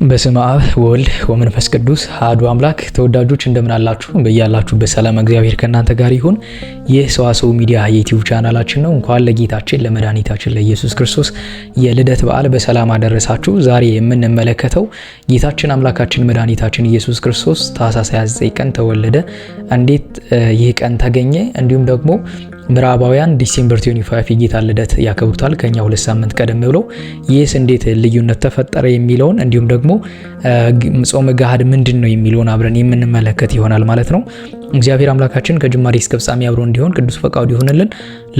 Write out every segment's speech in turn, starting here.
በስመ አብ ወልድ ወመንፈስ ቅዱስ አሐዱ አምላክ። ተወዳጆች እንደምን አላችሁ? በያላችሁበት ሰላም እግዚአብሔር ከእናንተ ጋር ይሁን። ይህ ሰዋስው ሚዲያ የዩቲዩብ ቻናላችን ነው። እንኳን ለጌታችን ለመድኃኒታችን ለኢየሱስ ክርስቶስ የልደት በዓል በሰላም አደረሳችሁ። ዛሬ የምንመለከተው ጌታችን አምላካችን መድኃኒታችን ኢየሱስ ክርስቶስ ታኅሳስ 29 ቀን ተወለደ። እንዴት ይህ ቀን ተገኘ? እንዲሁም ደግሞ ምዕራባውያን ዲሴምበር 25 የጌታ ልደት ያከብሩታል ከኛ 2 ሳምንት ቀደም ብለው። ይህስ እንዴት ልዩነት ተፈጠረ የሚለውን እንዲሁም ደግሞ ጾመ ገሃድ ምንድነው የሚለውን አብረን የምንመለከት ይሆናል ማለት ነው። እግዚአብሔር አምላካችን ከጅማሬ እስከ ፍጻሜ አብሮ እንዲሆን ቅዱስ ፈቃዱ ይሁንልን።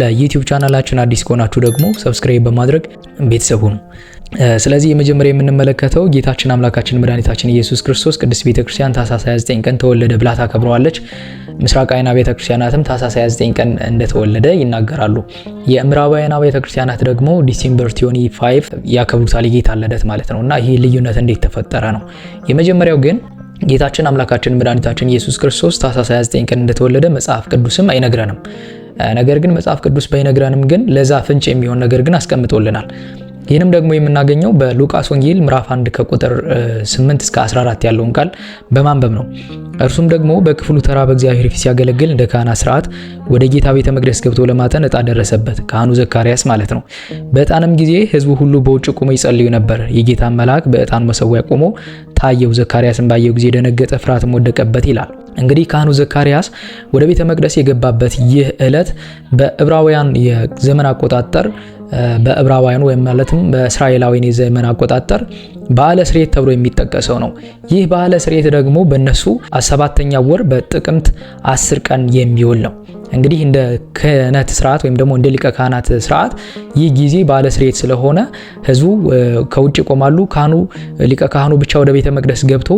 ለዩቲዩብ ቻናላችን አዲስ ከሆናችሁ ደግሞ ሰብስክራይብ በማድረግ ቤተሰብ ሁኑ። ስለዚህ የመጀመሪያ የምንመለከተው ጌታችን አምላካችን መድኃኒታችን ኢየሱስ ክርስቶስ ቅድስት ቤተክርስቲያን ታኅሳስ 29 ቀን ተወለደ ብላ ታከብረዋለች። ምስራቃውያን አብያተ ክርስቲያናትም ታኅሳስ 29 ቀን እንደተወለደ ይናገራሉ። የምዕራባውያን አብያተ ክርስቲያናት ደግሞ ዲሴምበር 25 ያከብሩታል የጌታ ልደት ማለት ነው። እና ይሄ ልዩነት እንዴት ተፈጠረ ነው። የመጀመሪያው ግን ጌታችን አምላካችን መድኃኒታችን ኢየሱስ ክርስቶስ ታኅሳስ 29 ቀን እንደተወለደ መጽሐፍ ቅዱስም አይነግረንም። ነገር ግን መጽሐፍ ቅዱስ ባይነግረንም ግን ለዛ ፍንጭ የሚሆን ነገር ግን አስቀምጦልናል። ይህንም ደግሞ የምናገኘው በሉቃስ ወንጌል ምዕራፍ 1 ከቁጥር 8 እስከ 14 ያለውን ቃል በማንበብ ነው። እርሱም ደግሞ በክፍሉ ተራ በእግዚአብሔር ፊት ሲያገለግል እንደ ካህናት ሥርዓት ወደ ጌታ ቤተ መቅደስ ገብቶ ለማጠን ዕጣ ደረሰበት፣ ካህኑ ዘካርያስ ማለት ነው። በዕጣንም ጊዜ ሕዝቡ ሁሉ በውጭ ቆመው ይጸልዩ ነበር። የጌታን መልአክ በዕጣኑ መሠዊያ ቆሞ ታየው። ዘካርያስን ባየው ጊዜ ደነገጠ፣ ፍርሃትም ወደቀበት ይላል። እንግዲህ ካህኑ ዘካርያስ ወደ ቤተ መቅደስ የገባበት ይህ ዕለት በዕብራውያን የዘመን አቆጣጠር በዕብራውያን ወይም ማለትም በእስራኤላውያን የዘመን አቆጣጠር በዓለ ስርየት ተብሎ የሚጠቀሰው ነው። ይህ በዓለ ስርየት ደግሞ በእነሱ 7ኛው ወር በጥቅምት 10 ቀን የሚውል ነው። እንግዲህ እንደ ክህነት ስርዓት ወይም ደግሞ እንደ ሊቀ ካህናት ስርዓት ይህ ጊዜ በዓለ ስርየት ስለሆነ ህዝቡ ከውጭ ይቆማሉ። ሊቀ ካህኑ ብቻ ወደ ቤተ መቅደስ ገብቶ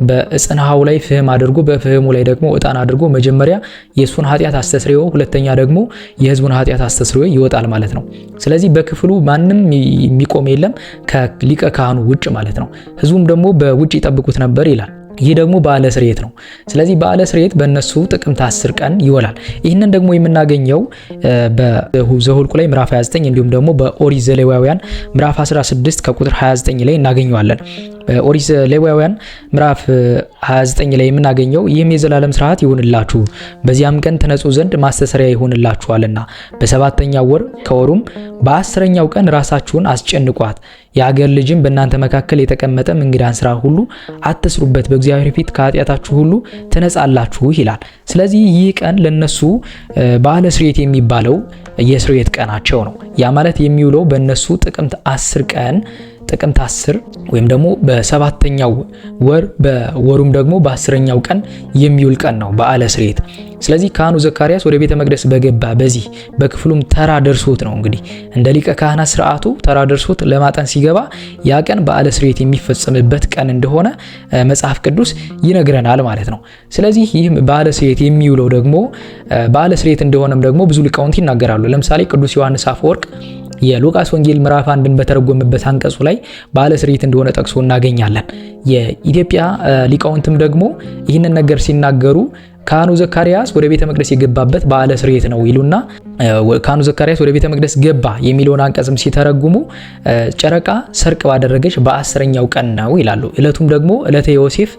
በጽንሃው ላይ ፍህም አድርጎ በፍህሙ ላይ ደግሞ ዕጣን አድርጎ መጀመሪያ የእሱን ኃጢአት አስተስርዮ፣ ሁለተኛ ደግሞ የህዝቡን ኃጢአት አስተስርዮ ይወጣል ማለት ነው። ስለዚህ በክፍሉ ማንም የሚቆም የለም ከሊቀ ካህኑ ውጭ ማለት ነው። ህዝቡም ደግሞ በውጭ ይጠብቁት ነበር ይላል። ይህ ደግሞ በዓለ ስርየት ነው። ስለዚህ በዓለ ስርየት በእነሱ ጥቅምት 10 ቀን ይውላል። ይህንን ደግሞ የምናገኘው በዘኍልቍ ላይ ምዕራፍ 29 እንዲሁም ደግሞ በኦሪት ዘሌዋውያን ምዕራፍ 16 ከቁጥር 29 ላይ እናገኘዋለን። በኦሪት ዘሌዋውያን ምዕራፍ 29 ላይ የምናገኘው ይህም የዘላለም ስርዓት ይሁንላችሁ፣ በዚያም ቀን ትነጹ ዘንድ ማስተሰሪያ ይሁንላችኋልና በ7ኛው ወር ከወሩም በ10ኛው ቀን ራሳችሁን አስጨንቋት፣ የአገር ልጅም በእናንተ መካከል የተቀመጠም እንግዳን ስራ ሁሉ አትስሩበት፣ በእግዚአብሔር ፊት ከኃጢአታችሁ ሁሉ ትነጻላችሁ ይላል። ስለዚህ ይህ ቀን ለነሱ በዓለ ስርየት የሚባለው የስርየት ቀናቸው ነው። ያ ማለት የሚውለው በእነሱ ጥቅምት 10 ቀን ጥቅምት 10 ወይም ደግሞ በ7ኛው ወር በወሩም ደግሞ በ10ኛው ቀን የሚውል ቀን ነው በዓለ ስርየት። ስለዚህ ካህኑ ዘካርያስ ወደ ቤተ መቅደስ በገባ በዚህ በክፍሉም ተራ ደርሶት ነው እንግዲህ እንደ ሊቀ ካህናት ስርዓቱ ተራ ደርሶት ለማጠን ሲገባ ያ ቀን በዓለ ስርየት የሚፈጸምበት ቀን እንደሆነ መጽሐፍ ቅዱስ ይነግረናል ማለት ነው። ስለዚህ ይህ በዓለ ስርየት የሚውለው ደግሞ በዓለ ስርየት እንደሆነም ደግሞ ብዙ ሊቃውንት ይናገራሉ። ለምሳሌ ቅዱስ ዮሐንስ አፈወርቅ የሉቃስ ወንጌል ምዕራፍ 1ን በተረጎመበት አንቀጹ ላይ በዓለ ስርየት እንደሆነ ጠቅሶ እናገኛለን። የኢትዮጵያ ሊቃውንትም ደግሞ ይህንን ነገር ሲናገሩ ካህኑ ዘካርያስ ወደ ቤተ መቅደስ የገባበት በዓለ ስርየት ነው ይሉና ካህኑ ዘካርያስ ወደ ቤተ መቅደስ ገባ የሚለውን አንቀጽም ሲተረጉሙ ጨረቃ ሰርቅ ባደረገች በ10ኛው ቀን ነው ይላሉ። ዕለቱም ደግሞ ዕለተ ዮሴፍ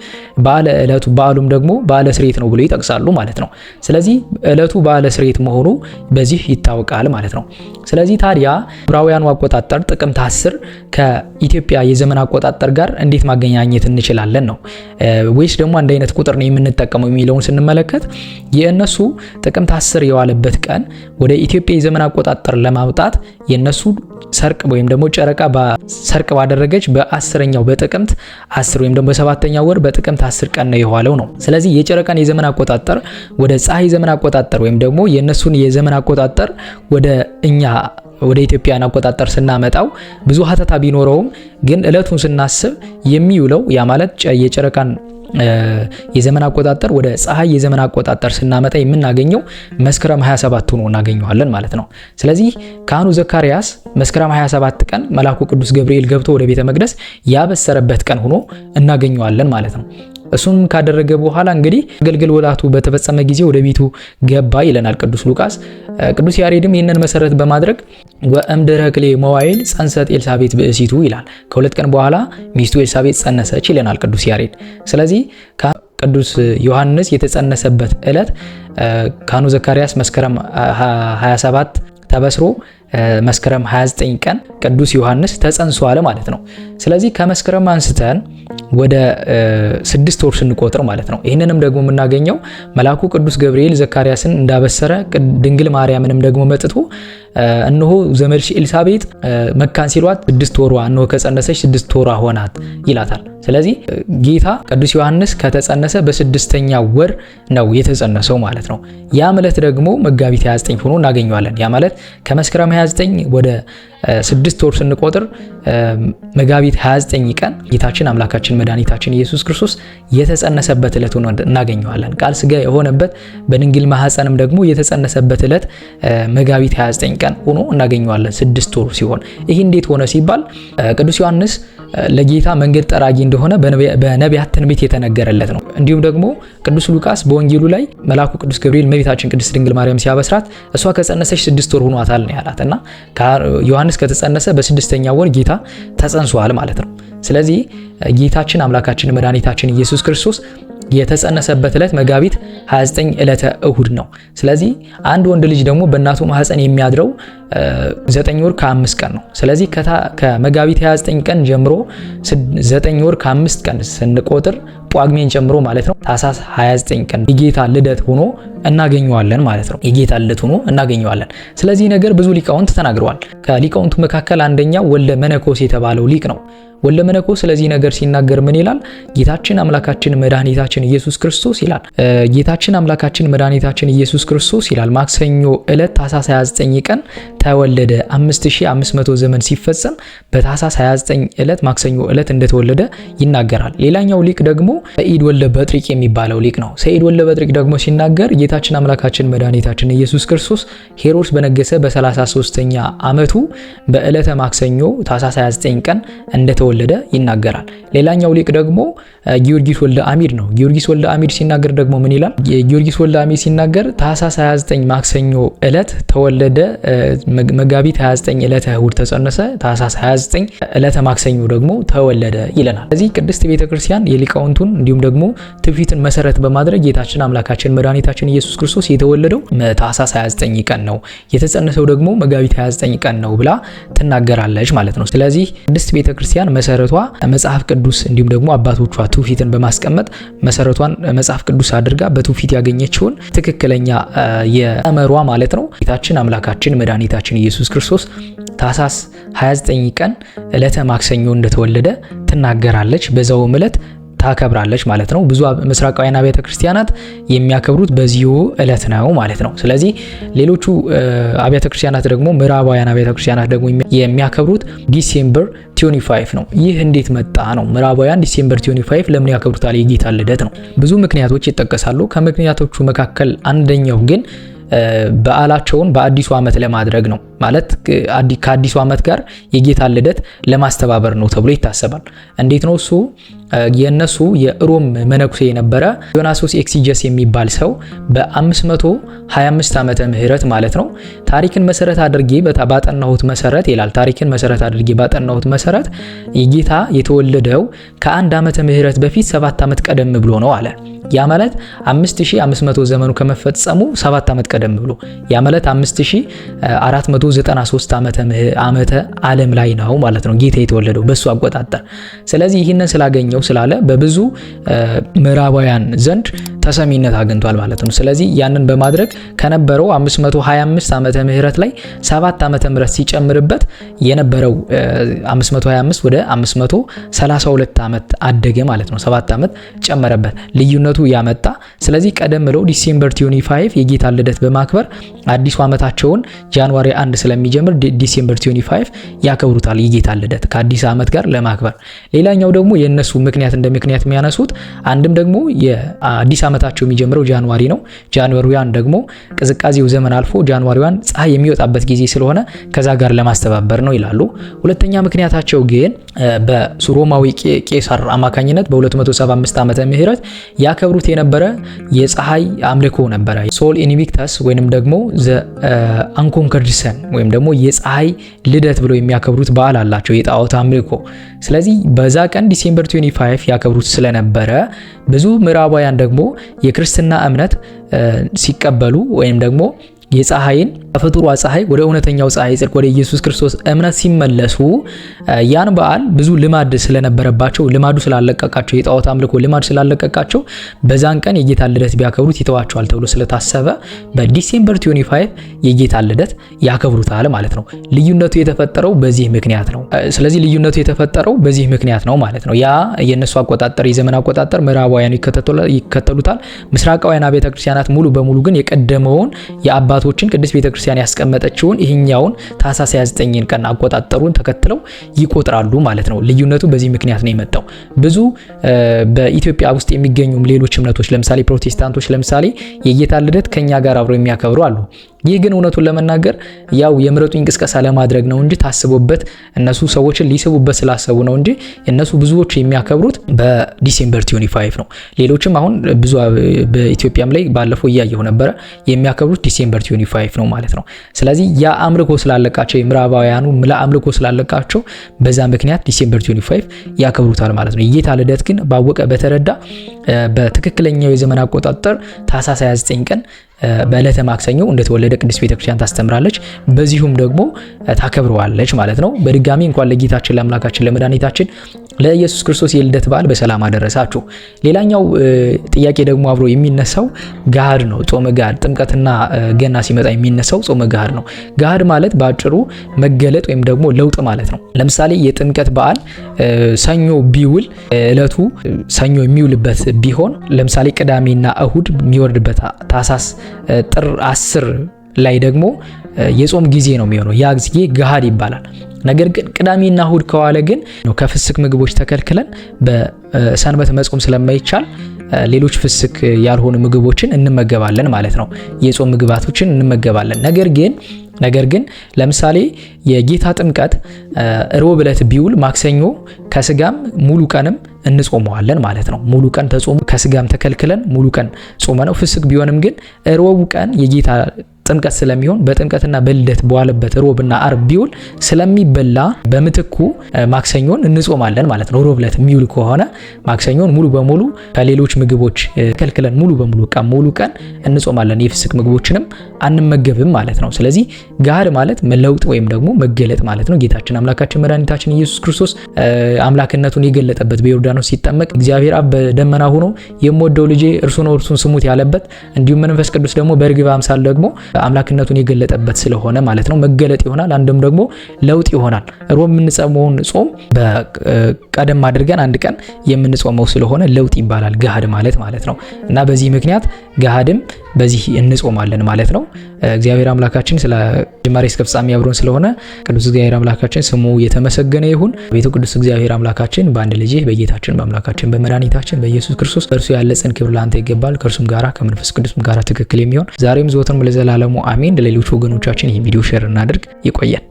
በዓሉም ደግሞ በዓለ ስርየት ነው ብሎ ይጠቅሳሉ ማለት ነው። ስለዚህ ዕለቱ በዓለ ስርየት መሆኑ በዚህ ይታወቃል ማለት ነው። ስለዚህ ታዲያ ዕብራውያኑ አቆጣጠር ጥቅምት 10 ከኢትዮጵያ የዘመን አቆጣጠር ጋር እንዴት ማገናኘት እንችላለን ነው ወይስ ደግሞ አንድ አይነት ቁጥር ነው የምንጠቀመው የሚለውን ስንመለከት የእነሱ ጥቅምት 10 የዋለበት ቀን ወደ ኢትዮጵያ የዘመን አቆጣጠር ለማውጣት የነሱ ሰርቅ ወይም ደግሞ ጨረቃ ሰርቅ ባደረገች በ10ኛው በጥቅምት 10 ወይም ደግሞ በ7ኛው ወር በጥቅምት 10 ቀን ነው የዋለው ነው። ስለዚህ የጨረቃን የዘመን አቆጣጠር ወደ ፀሐይ ዘመን አቆጣጠር ወይም ደግሞ የነሱን የዘመን አቆጣጠር ወደ ኢትዮጵያን አቆጣጠር ስናመጣው ብዙ ሀተታ ቢኖረውም ግን ዕለቱን ስናስብ የሚውለው ያ ማለት የጨረቃን የዘመን አቆጣጠር ወደ ፀሐይ የዘመን አቆጣጠር ስናመጣ የምናገኘው መስከረም 27 ሆኖ እናገኘዋለን ማለት ነው። ስለዚህ ካህኑ ዘካርያስ መስከረም 27 ቀን መልአኩ ቅዱስ ገብርኤል ገብቶ ወደ ቤተ መቅደስ ያበሰረበት ቀን ሆኖ እናገኘዋለን ማለት ነው። እሱን ካደረገ በኋላ እንግዲህ አገልግሎቱ በተፈጸመ ጊዜ ወደ ቤቱ ገባ ይለናል ቅዱስ ሉቃስ። ቅዱስ ያሬድም ይህንን መሰረት በማድረግ ወእምድኅረ ክልኤ መዋዕል ጸንሰት ኤልሳቤጥ ብእሲቱ ይላል። ከሁለት ቀን በኋላ ሚስቱ ኤልሳቤጥ ጸነሰች ይለናል ቅዱስ ያሬድ። ስለዚህ ቅዱስ ዮሐንስ የተጸነሰበት ዕለት ካህኑ ዘካርያስ መስከረም 27 ተበስሮ መስከረም 29 ቀን ቅዱስ ዮሐንስ ተጸንሷል ማለት ነው። ስለዚህ ከመስከረም አንስተን ወደ 6 ወር ስንቆጥር ማለት ነው። ይህንንም ደግሞ የምናገኘው መልአኩ ቅዱስ ገብርኤል ዘካርያስን እንዳበሰረ ድንግል ማርያምንም ደግሞ መጥቶ እነሆ ዘመድሽ ኤልሳቤጥ መካን ሲሏት 6 ወሯ እነሆ ከጸነሰች 6 ወሯ ሆናት ይላታል። ስለዚህ ጌታ ቅዱስ ዮሐንስ ከተጸነሰ በ6ኛ ወር ነው የተጸነሰው ማለት ነው። ያ ዕለት ደግሞ መጋቢት 29 ሆኖ እናገኘዋለን። ያ ማለት ከመስከረም 29 ወደ 6 ወር ስንቆጥር መጋቢት 29 ቀን ጌታችን አምላካችን መድኃኒታችን ኢየሱስ ክርስቶስ የተጸነሰበት ዕለት ሆኖ እናገኘዋለን። ቃል ሥጋ የሆነበት በድንግል ማኅፀንም ደግሞ የተጸነሰበት ዕለት መጋቢት 29 ቀን ሆኖ እናገኘዋለን 6 ወር ሲሆን፣ ይህ እንዴት ሆነ ሲባል ቅዱስ ዮሐንስ ለጌታ መንገድ ጠራጊ እንደሆነ በነቢያት ትንቢት የተነገረለት ነው። እንዲሁም ደግሞ ቅዱስ ሉቃስ በወንጌሉ ላይ መልአኩ ቅዱስ ገብርኤል እመቤታችን ቅድስት ድንግል ማርያም ሲያበስራት እሷ ከጸነሰች 6 ወር ሆኗታል ነው ያላት እና ዮሐንስ ከተጸነሰ በ6ኛ ወር ጌታ ተጸንሷል ማለት ነው። ስለዚህ ጌታችን አምላካችን መድኃኒታችን ኢየሱስ ክርስቶስ የተጸነሰበት ዕለት መጋቢት 29 ዕለተ እሁድ ነው። ስለዚህ አንድ ወንድ ልጅ ደግሞ በእናቱ ማህፀን የሚያድረው 9 ወር ከ5 ቀን ነው። ስለዚህ ከመጋቢት 29 ቀን ጀምሮ 9 ወር ከ5 ቀን ስንቆጥር ጳጉሜን ጨምሮ ማለት ነው ታኅሳስ 29 ቀን የጌታ ልደት ሆኖ እናገኘዋለን ማለት ነው። የጌታ ልደት ሆኖ እናገኘዋለን። ስለዚህ ነገር ብዙ ሊቃውንት ተናግረዋል። ከሊቃውንቱ መካከል አንደኛው ወልደ መነኮስ የተባለው ሊቅ ነው። ወልደ መነኮስ ስለዚህ ነገር ሲናገር ምን ይላል? ጌታችን አምላካችን መድኃኒታችን ኢየሱስ ክርስቶስ ይላል ጌታችን አምላካችን መድኃኒታችን ኢየሱስ ክርስቶስ ይላል ማክሰኞ ዕለት ታኅሳስ 29 ቀን ተወለደ። 5500 ዘመን ሲፈጸም በታኅሳስ 29 ዕለት ማክሰኞ ዕለት እንደተወለደ ይናገራል። ሌላኛው ሊቅ ደግሞ ሰዒድ ወልደ በጥሪቅ የሚባለው ሊቅ ነው። ሰዒድ ወልደ በጥሪቅ ደግሞ ሲናገር ጌታችን አምላካችን መድኃኒታችን ኢየሱስ ክርስቶስ ሄሮድስ በነገሰ በ33ኛ ዓመቱ በዕለተ ማክሰኞ ታኅሳስ 29 ቀን እንደተወለደ ይናገራል። ሌላኛው ሊቅ ደግሞ ጊዮርጊስ ወልደ አሚድ ነው። ጊዮርጊስ ወልደ አሚድ ሲናገር ደግሞ ምን ይላል? ጊዮርጊስ ወልደ አሚድ ሲናገር ታኅሳስ 29 ማክሰኞ ዕለት ተወለደ፣ መጋቢት 29 ዕለተ እሁድ ተጸነሰ፣ ታኅሳስ 29 ዕለተ ማክሰኞ ደግሞ ተወለደ ይለናል። ስለዚህ ቅድስት ቤተክርስቲያን የሊቃውንቱን እንዲሁም ደግሞ ትውፊትን መሰረት በማድረግ ጌታችን አምላካችን መድኃኒታችን ኢየሱስ ክርስቶስ የተወለደው ታኅሳስ 29 ቀን ነው፣ የተጸነሰው ደግሞ መጋቢት 29 ቀን ነው ብላ ትናገራለች ማለት ነው። ስለዚህ ቅድስት ቤተክርስቲያን መሰረቷ መጽሐፍ ቅዱስ እንዲሁም ደግሞ አባቶቿ ትውፊትን በማስቀመጥ መሰረቷን መጽሐፍ ቅዱስ አድርጋ በትውፊት ያገኘችውን ትክክለኛ የቀመሯ ማለት ነው ጌታችን አምላካችን መድኃኒታችን ኢየሱስ ክርስቶስ ታኅሳስ 29 ቀን ዕለተ ማክሰኞ እንደተወለደ ትናገራለች። በዛውም ዕለት ታከብራለች ማለት ነው። ብዙ ምስራቃውያን አብያተ ክርስቲያናት የሚያከብሩት በዚሁ ዕለት ነው ማለት ነው። ስለዚህ ሌሎቹ አብያተ ክርስቲያናት ደግሞ ምዕራባውያን አብያተ ክርስቲያናት ደግሞ የሚያከብሩት ዲሴምበር 25 ነው። ይህ እንዴት መጣ ነው? ምዕራባውያን ዲሴምበር 25 ለምን ያከብሩታል? የጌታ ልደት ነው። ብዙ ምክንያቶች ይጠቀሳሉ። ከምክንያቶቹ መካከል አንደኛው ግን በዓላቸውን በአዲሱ ዓመት ለማድረግ ነው። ማለት ከአዲሱ ዓመት ጋር የጌታ ልደት ለማስተባበር ነው ተብሎ ይታሰባል። እንዴት ነው እሱ? የነሱ የሮም መነኩሴ የነበረ ዲዮናስዮስ ኤክሲጀስ የሚባል ሰው በ525 ዓመተ ምህረት ማለት ነው ታሪክን መሰረት አድርጌ ባጠናሁት መሰረት ይላል። ታሪክን መሰረት አድርጌ ባጠናሁት መሰረት የጌታ የተወለደው ከአንድ ዓመተ ምህረት በፊት 7 ዓመት ቀደም ብሎ ነው አለ። ያ ማለት 5500 ዘመኑ ከመፈጸሙ 7 ዓመት ቀደም ብሎ ያ ማለት 5493 ዓመተ ዓለም ላይ ነው ማለት ነው ጌታ የተወለደው በሱ አቆጣጠር። ስለዚህ ይህንን ስላገኘው ስላለ በብዙ ምዕራባውያን ዘንድ ተሰሚነት አግኝቷል ማለት ነው። ስለዚህ ያንን በማድረግ ከነበረው 525 ዓመተ ምህረት ላይ 7 ዓመተ ምህረት ሲጨምርበት የነበረው 525 ወደ 532 ዓመት አደገ ማለት ነው። 7 ዓመት ጨመረበት ልዩነቱ ያመጣ። ስለዚህ ቀደም ብለው ዲሴምበር 25 የጌታ ልደት በማክበር አዲሱ ዓመታቸውን ጃንዋሪ 1 ስለሚጀምር ዲሴምበር 25 ያከብሩታል የጌታ ልደት ከአዲስ ዓመት ጋር ለማክበር። ሌላኛው ደግሞ የነሱ ምክንያት እንደ ምክንያት የሚያነሱት አንድም ደግሞ የአዲስ ዓመት ዓመታቸው የሚጀምረው ጃንዋሪ ነው። ጃንዋሪ 1 ደግሞ ቅዝቃዜው ዘመን አልፎ ጃንዋሪ 1 ፀሐይ የሚወጣበት ጊዜ ስለሆነ ከዛ ጋር ለማስተባበር ነው ይላሉ። ሁለተኛ ምክንያታቸው ግን በሮማዊ ቄሳር አማካኝነት በ275 ዓመተ ምህረት ያከብሩት የነበረ የፀሐይ አምልኮ ነበረ። ሶል ኢንቪክተስ ወይንም ደግሞ ዘ አንኮንከርድ ሰን ወይም ደግሞ የፀሐይ ልደት ብለው የሚያከብሩት በዓል አላቸው፣ የጣዖት አምልኮ። ስለዚህ በዛ ቀን ዲሴምበር 25 ያከብሩት ስለነበረ ብዙ ምዕራባውያን ደግሞ የክርስትና እምነት ሲቀበሉ ወይም ደግሞ የፀሐይን ተፈጥሯ ፀሐይ ወደ እውነተኛው ፀሐይ ጽድቅ ወደ ኢየሱስ ክርስቶስ እምነት ሲመለሱ ያን በዓል ብዙ ልማድ ስለነበረባቸው ልማዱ ስላለቀቃቸው የጣዖት አምልኮ ልማድ ስላለቀቃቸው በዛን ቀን የጌታ ልደት ቢያከብሩት ይተዋቸዋል ተብሎ ስለታሰበ በዲሴምበር 25 የጌታ ልደት ያከብሩታል ማለት ነው። ልዩነቱ የተፈጠረው በዚህ ምክንያት ነው። ስለዚህ ልዩነቱ የተፈጠረው በዚህ ምክንያት ነው ማለት ነው። ያ የነሱ አቆጣጠር የዘመን አቆጣጠር ምዕራባውያኑ ይከተሉታል። ምስራቃውያን ቤተ ክርስቲያናት ሙሉ በሙሉ ግን የቀደመውን የአባቶችን ቅድስት ቤተ ክርስቲያን ያስቀመጠችውን ይህኛውን ታኅሳስ 29ን ቀን አቆጣጠሩን ተከትለው ይቆጥራሉ ማለት ነው። ልዩነቱ በዚህ ምክንያት ነው የመጣው። ብዙ በኢትዮጵያ ውስጥ የሚገኙ ሌሎች እምነቶች ለምሳሌ ፕሮቴስታንቶች ለምሳሌ የጌታ ልደት ከኛ ጋር አብረው የሚያከብሩ አሉ። ይህ ግን እውነቱን ለመናገር ያው የምረጡኝ ቅስቀሳ ለማድረግ ነው እንጂ ታስቦበት እነሱ ሰዎችን ሊስቡበት ስላሰቡ ነው እንጂ እነሱ ብዙዎች የሚያከብሩት በዲሴምበር 25 ነው። ሌሎችም አሁን ብዙ በኢትዮጵያም ላይ ባለፈው እያየሁ ነበረ የሚያከብሩት ዲሴምበር 25 ነው ማለት ነው። ስለዚህ ያ አምልኮ ስላለቃቸው የምዕራባውያኑ አምልኮ ስላለቃቸው በዛ ምክንያት ዲሴምበር 25 ያከብሩታል ማለት ነው። የጌታ ልደት ግን ባወቀ በተረዳ በትክክለኛው የዘመን አቆጣጠር ታኅሳስ 29 ቀን በዕለተ ማክሰኞ እንደተወለደ ቅድስት ቤተክርስቲያን ታስተምራለች። በዚሁም ደግሞ ታከብረዋለች ማለት ነው። በድጋሚ እንኳን ለጌታችን ለአምላካችን ለመድኃኒታችን ለኢየሱስ ክርስቶስ የልደት በዓል በሰላም አደረሳችሁ። ሌላኛው ጥያቄ ደግሞ አብሮ የሚነሳው ገሃድ ነው። ጾመ ገሃድ ጥምቀትና ገና ሲመጣ የሚነሳው ጾመ ገሃድ ነው። ገሃድ ማለት በአጭሩ መገለጥ ወይም ደግሞ ለውጥ ማለት ነው። ለምሳሌ የጥምቀት በዓል ሰኞ ቢውል እለቱ ሰኞ የሚውልበት ቢሆን ለምሳሌ ቅዳሜና እሁድ የሚወርድበት ታኅሳስ ጥር 10 ላይ ደግሞ የጾም ጊዜ ነው የሚሆነው። ያ ጊዜ ገሃድ ይባላል። ነገር ግን ቅዳሜና እሁድ ከዋለ ግን ከፍስክ ምግቦች ተከልክለን በሰንበት መጾም ስለማይቻል ሌሎች ፍስክ ያልሆኑ ምግቦችን እንመገባለን ማለት ነው። የጾም ምግባቶችን እንመገባለን። ነገር ግን ለምሳሌ የጌታ ጥምቀት ሮብ ዕለት ቢውል ማክሰኞ ከስጋም ሙሉ ቀንም እንጾመዋለን ማለት ነው። ሙሉ ቀን ተጾሙ ከስጋም ተከልክለን ሙሉ ቀን ጾመ ነው። ፍስክ ቢሆንም ግን ሮብ ቀን የጌታ ጥምቀት ስለሚሆን በጥምቀትና በልደት በዋለበት ሮብና አርብ ቢውል ስለሚበላ በምትኩ ማክሰኞን እንጾማለን ማለት ነው። ሮብ ዕለት የሚውል ከሆነ ማክሰኞን ሙሉ በሙሉ ከሌሎች ምግቦች ከልክለን ሙሉ ቀን እንጾማለን። የፍስክ ምግቦችንም አንመገብም ማለት ነው። ስለዚህ ገሃድ ማለት መለውጥ ወይም ደግሞ መገለጥ ማለት ነው። ጌታችን አምላካችን መድኃኒታችን ኢየሱስ ክርስቶስ አምላክነቱን የገለጠበት በዮርዳኖስ ሲጠመቅ እግዚአብሔር አብ በደመና ሆኖ የምወደው ልጄ እርሱ ነው እርሱን ስሙት ያለበት እንዲሁም መንፈስ ቅዱስ ደግሞ በርግብ አምሳል ደግሞ አምላክነቱን የገለጠበት ስለሆነ ማለት ነው መገለጥ ይሆናል። አንድም ደግሞ ለውጥ ይሆናል። ሮብ የምንጾመውን ጾም በቀደም አድርገን አንድ ቀን የምንጾመው ስለሆነ ለውጥ ይባላል ገሃድ ማለት ነው። እና በዚህ ምክንያት ገሃድም በዚህ እንጾማለን ማለት ነው። እግዚአብሔር አምላካችን ስለ ጅማሬ እስከ ፍጻሜ አብሮን ስለሆነ ቅዱስ እግዚአብሔር አምላካችን ስሙ የተመሰገነ ይሁን። ቤቱ ቅዱስ እግዚአብሔር አምላካችን በአንድ ልጅ በጌታችን በአምላካችን በመድኃኒታችን በኢየሱስ ክርስቶስ በእርሱ ያለ ጽን ክብር ላንተ ይገባል። ከእርሱም ጋራ ከመንፈስ ቅዱስም ጋራ ትክክል የሚሆን ዛሬም ዘወትርም ለዘላለሙ አሜን። ለሌሎች ወገኖቻችን ይህ ቪዲዮ ሼር እናድርግ። ይቆየን።